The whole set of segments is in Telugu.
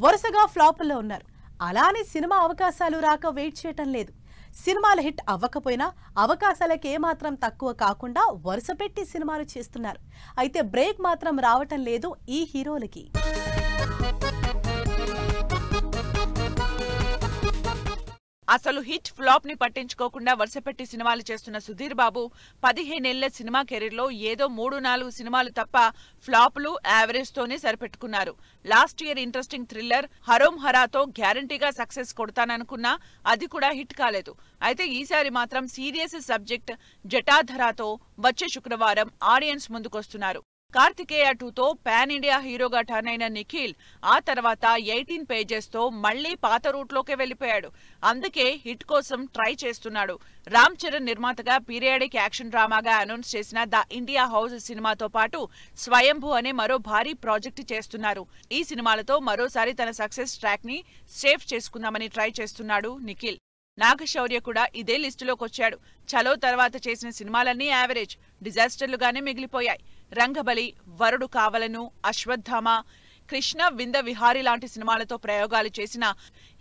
వరుసగా ఫ్లాపుల్లో ఉన్నారు. అలానే సినిమా అవకాశాలు రాక వెయిట్ చేయటం లేదు. సినిమాలు హిట్ అవ్వకపోయినా అవకాశాలకు ఏమాత్రం తక్కువ కాకుండా వరుస పెట్టి సినిమాలు చేస్తున్నారు. అయితే బ్రేక్ మాత్రం రావటం లేదు ఈ హీరోలకి. అసలు హిట్ ఫ్లాప్ ని పట్టించుకోకుండా వరుసపెట్టి సినిమాలు చేస్తున్న సుధీర్ బాబు 15 ఏళ్ల సినిమా కెరీర్ లో ఏదో 3-4 సినిమాలు తప్ప ఫ్లాపులు యావరేజ్ తోనే సరిపెట్టుకున్నారు. లాస్ట్ ఇయర్ ఇంట్రెస్టింగ్ థ్రిల్లర్ హరోం హరాతో గ్యారంటీగా సక్సెస్ కొడతాననుకున్నా అది కూడా హిట్ కాలేదు. అయితే ఈసారి మాత్రం సీరియస్ సబ్జెక్ట్ జటాధరాతో వచ్చే శుక్రవారం ఆడియన్స్ ముందుకొస్తున్నారు. కార్తికేయ 2తో పాన్ ఇండియా హీరోగా టర్న్ అయిన నిఖిల్ ఆ తర్వాత 18 పేజెస్ తో మళ్లీ పాత రూట్లోకే వెళ్లిపోయాడు. అందుకే హిట్ కోసం ట్రై చేస్తున్నాడు. రామ్ చరణ్ నిర్మాతగా పీరియాడిక్ యాక్షన్ డ్రామాగా అనౌన్స్ చేసిన ద ఇండియా హౌస్ సినిమాతో పాటు స్వయంభూ అనే మరో భారీ ప్రాజెక్టు చేస్తున్నారు. ఈ సినిమాలతో మరోసారి తన సక్సెస్ ట్రాక్ ని సేఫ్ చేసుకుందామని ట్రై చేస్తున్నాడు నిఖిల్. నాగశౌర్య కూడా ఇదే లిస్టులోకొచ్చాడు. చలో తర్వాత చేసిన సినిమాలన్నీ యావరేజ్, డిజాస్టర్లుగానే మిగిలిపోయాయి. రంగబలి, వరుడు కావలను, అశ్వత్థామ, కృష్ణ వింద విహారీ లాంటి సినిమాలతో ప్రయోగాలు చేసిన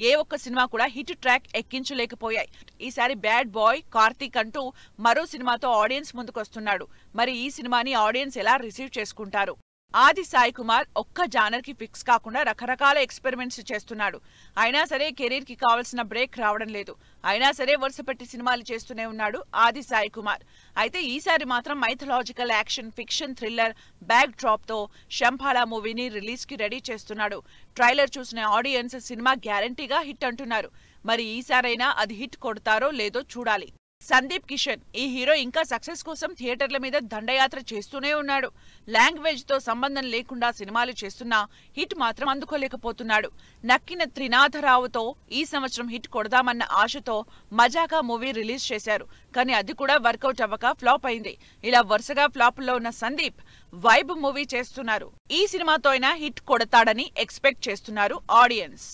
ఏ ఒక్క సినిమా కూడా హిట్ ట్రాక్ ఎక్కించలేకపోయాయి. ఈసారి బ్యాడ్ బాయ్ కార్తీక్ అంటూ మరో సినిమాతో ఆడియన్స్ ముందుకొస్తున్నాడు. మరి ఈ సినిమాని ఆడియన్స్ ఎలా రిసీవ్ చేసుకుంటారు? ఆది సాయి కుమార్ ఒక్క జానర్ కి ఫిక్స్ కాకుండా రకరకాల ఎక్స్పెరిమెంట్స్ చేస్తున్నాడు. అయినా సరే కెరీర్ కి కావాల్సిన బ్రేక్ రావడం లేదు. అయినా సరే వరుసపెట్టి సినిమాలు చేస్తూనే ఉన్నాడు ఆది సాయి కుమార్. అయితే ఈసారి మాత్రం mythological action fiction thriller back drop తో శంభాలా మూవీని రిలీజ్ కి రెడీ చేస్తున్నాడు. ట్రైలర్ చూసిన ఆడియన్స్ సినిమా గ్యారంటీగా హిట్ అంటున్నారు. మరి ఈసారైనా అది హిట్ కొడతారో లేదో చూడాలి. సందీప్ కిషన్ ఈ హీరో ఇంకా సక్సెస్ కోసం థియేటర్ల మీద దండయాత్ర చేస్తూనే ఉన్నాడు. లాంగ్వేజ్ తో సంబంధం లేకుండా సినిమాలు చేస్తున్నా హిట్ మాత్రం అందుకోలేకపోతున్నాడు. నక్కిన త్రినాథరావుతో ఈ సంవత్సరం హిట్ కొడదామన్న ఆశతో మజాకా మూవీ రిలీజ్ చేశారు. కానీ అది కూడా వర్కౌట్ అవ్వక ఫ్లాప్ అయింది. ఇలా వరుసగా ఫ్లాపుల్లో ఉన్న సందీప్ వైబ్ మూవీ చేస్తున్నారు. ఈ సినిమాతో అయినా హిట్ కొడతాడని ఎక్స్పెక్ట్ చేస్తున్నారు ఆడియన్స్.